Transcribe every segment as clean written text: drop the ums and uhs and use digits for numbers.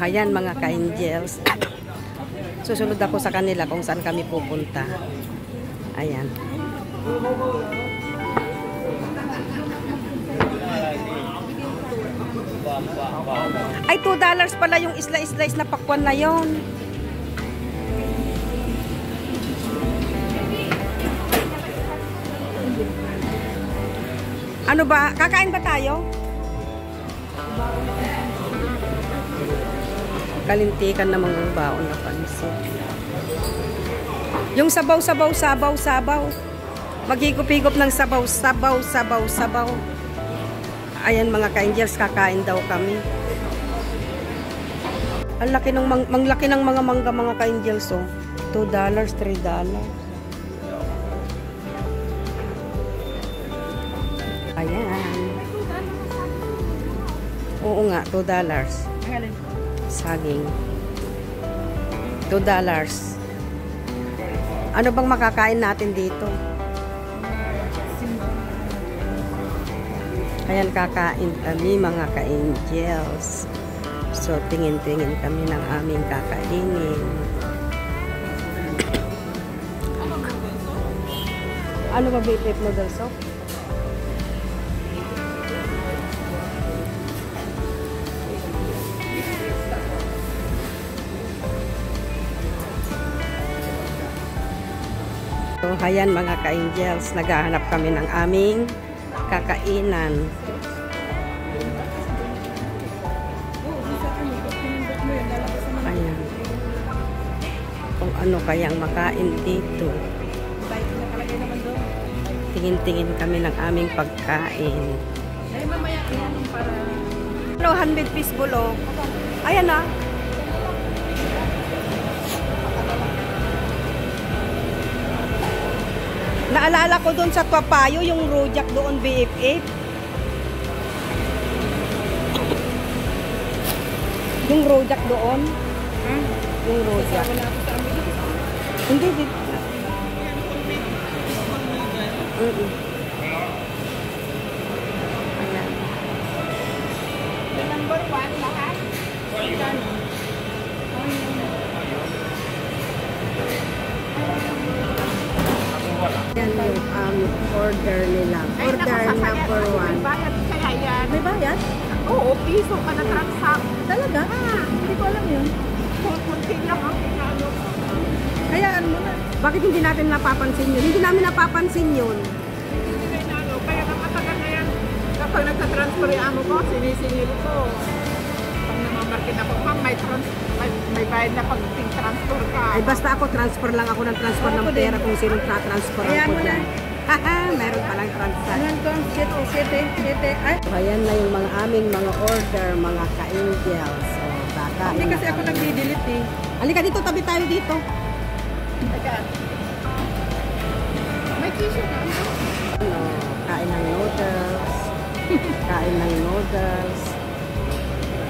Ayan mga ka-angels. Susunod ako sa kanila kung saan kami pupunta. Ayan. Ay, $2 pala yung slice na pakwan na yon. Ano ba? Kakain ba tayo? Kalintikan na mga baon na pansit. Yung sabaw. Maghigop-higop ng sabaw. Ayan mga ka-angels, kakain daw kami. Ang laki ng manglaki ng mga mangga mga ka-angels, oh. $2, $3. Ayan. Oo nga, $2. Saging. $2. Ano bang makakain natin dito? Ayan, kakain kami mga ka-angels. So, tingin-tingin kami ng aming kakainin. Ano ba beef noodle soup? So, ayan mga ka-angels, naghahanap kami ng aming kakainan. Ayan. Kung ano kayang makain dito. Tingin-tingin kami ng aming pagkain. Hello, 100 piece bulok. Ayan na. Naalala ko doon sa Topayo, yung rojak doon, BF8. Yung rojak doon. Yung rojak. Hindi, dito. Ayan. Number 1 lahat? Yan yung order nila. Order number 1. May bayad kaya yan. May bayad? Oo, piso ka na transact. Talaga? Hindi ko alam yun. Kunti lang ang pinalo. Hayaan mo na. Bakit hindi natin napapansin yun? Hindi namin napapansin yun. Hindi pinalo. Kaya nakatagal na yan. Kapag nagtatransfer yung ano ko, sinisingil ko. Pag namamarket ako, ma'am, may bayad na pag transfer ka. Ay basta ako, transfer lang ako ng transfer ng pera kung sinong tra-transfer ako dyan. Haha, meron palang transfer. Ayan na yung mga aming mga order, mga ka-angels. So, kakain. Hindi kasi ako nag-delete eh. Halika dito, tabi tayo dito. Teka. May tissue na. Ano, kain ng noodles. Kain ng noodles.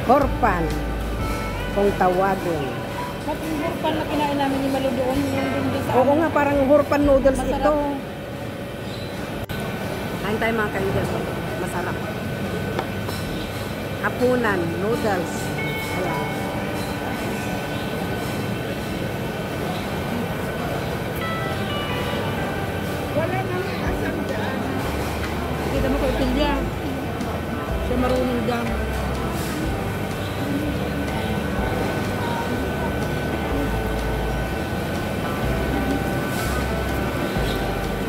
Horpan. Kung tawagin. Yung hurpan na kinain namin ni Malo doon, yung doon sa... Oo nga, parang horpan noodles ito. Kain tayo mga ka-angels. Masarap. Hapunan, noodles. Ayan. Wala naman asam dyan. Kita mo kay Pilya. Siya marunong dyan.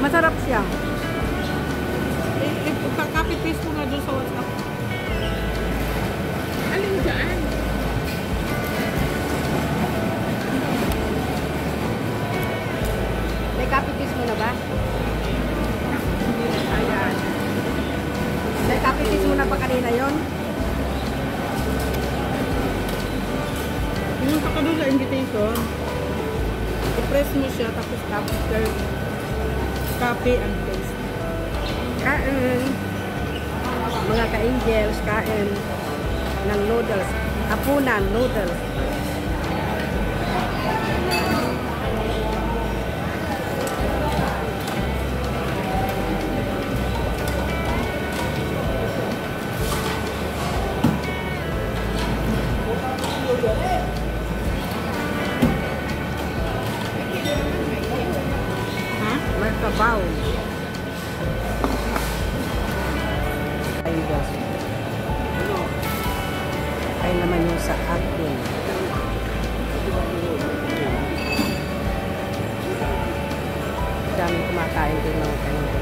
Masarap siya. Copy-paste mo nga doon sa WhatsApp. Alin dyan? May copy-paste mo na ba? Hindi na kaya. May copy-paste mo na ba kanina yon? Pumunta ka doon sa invitation. I-press mo siya, tapos after copy and paste. Kain. Mga ka-angels, kain ng noodles. Hapunan, noodles. sabaw. Ayun guys. Ay naman yung sa akin. Daming kumakain din mga kanina.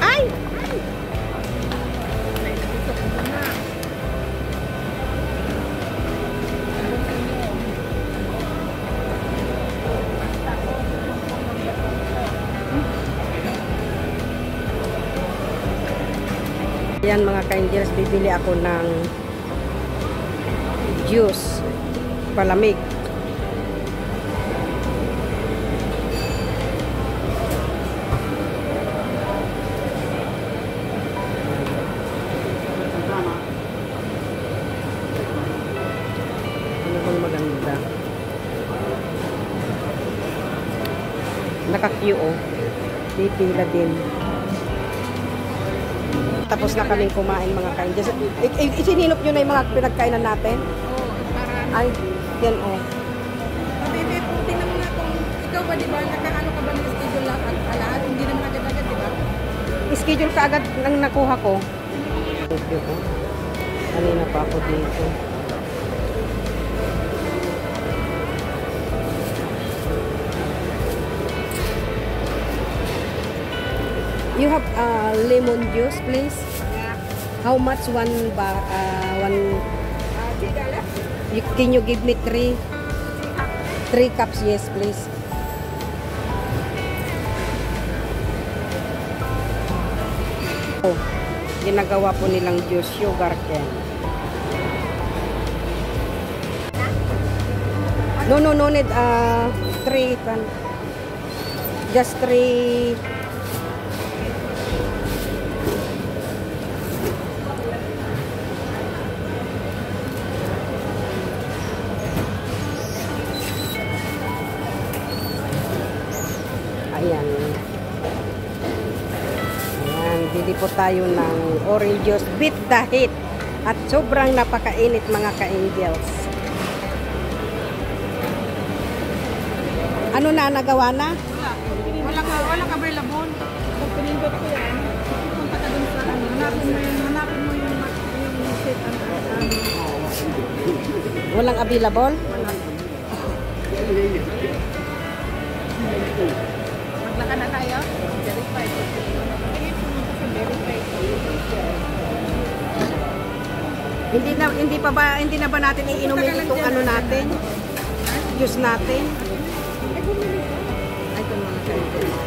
Ay! Yan mga ka-angels, bibili ako ng juice palamig. Ano bang maganda? Naka-queue oh. Pipila din. Tapos na kaming kumain mga ka-angels. Isinilop nyo na yung mga pinagkainan natin? Oo, para... Ay, yan o. Bebe, tingnan mo nga kung ikaw ba, di ba, nakaano ka ba ng schedule lahat? Hindi naman agad-agad, di ba? Schedule ka agad nang nakuha ko. Thank you po. Kanina pa ako dito. You have lemon juice, please. Yeah. How much one ba? Can you give me 3 cups? Yes, please. Oh, ginagawa po nilang juice, sugar cane. No need 3 pan. Just 3. Ayan. Ayan, bili po tayo ng orange juice, beat the heat. At sobrang napakainit mga ka-angels. Ano na, nagawa na? Walang available. Pag pinindot ko yan, punta ka dun sa ano, hanapin mo yung set, Walang available? Maglaka na tayo. Verify. Hindi na ba natin iinumin itong ano natin? Juice natin? Ay, bumili ka. Ay, ito mga ka-angels.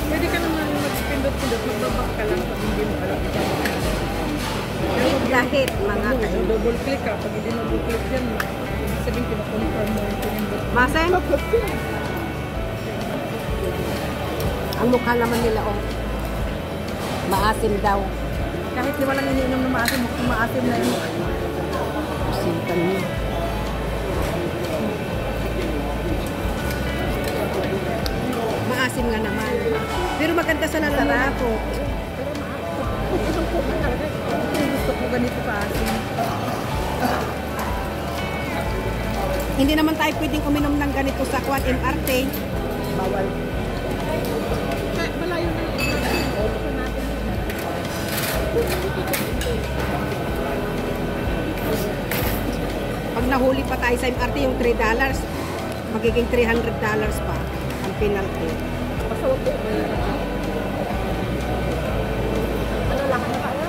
Pwede ka naman mag-pindot-pindot, magbabak ka lang pag hindi mo alam ito. Beat the heat mga ka-angels. Double click ka, pag hindi double click yan, sabihin kina-confirm mo yung pinindot. Masen? Ang mukha naman nila, oh. Maasim daw. Kahit di walang iniinom na maasim, maasim na yun. Sintan niya. Maasim nga naman. Pero maganda sa lalala ko. Gusto ko ganito pa asim. Hindi naman tayo pwedeng uminom ng ganito sa Kwan MRT. Bawal. Malayo na yun. Pag nahuli pa tayo sa MRT, yung $3, magiging $300 pa ang penalty. Pasawag ko ba yun? Ano lang na tayo?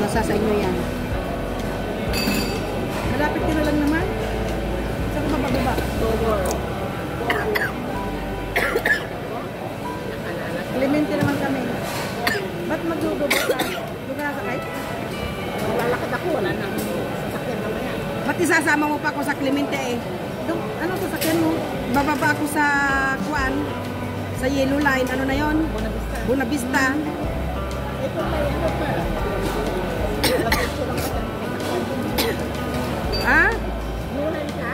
Nasa sa inyo yan. Malapit ka na lang naman. Saan ka mababa? Clemente naman kami. Ba't magdudubo ka? Doon ka nasakay? Lalakad ako. Wala nang sasakyan mamaya. Ba't isasama mo pa ako sa Clemente eh? Doon, ano sasakyan mo? Bababa ako sa Kwan, sa Yellow Line. Ano na yon? Bonavista. Bonavista. Ito pa, ano pa? Ha? Yulay ka?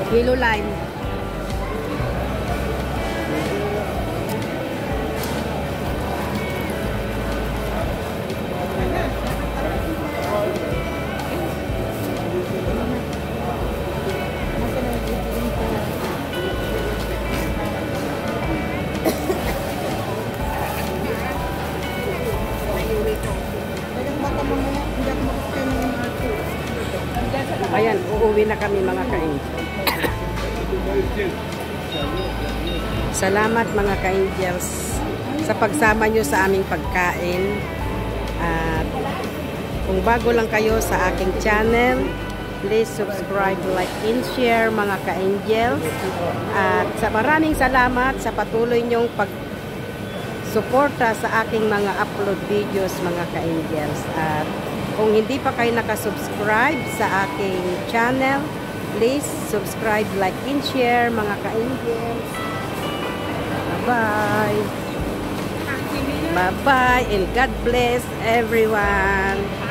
Yellow Line. kami mga ka-angels. Salamat mga ka-angels sa pagsama nyo sa aming pagkain. At kung bago lang kayo sa aking channel, please subscribe, like, and share mga ka-angels. At sa maraming salamat sa patuloy nyong pag-suporta sa aking mga upload videos mga ka-angels. At kung hindi pa kayo nakasubscribe sa aking channel, please subscribe, like, and share mga ka-angels. Bye-bye. Bye-bye and God bless everyone.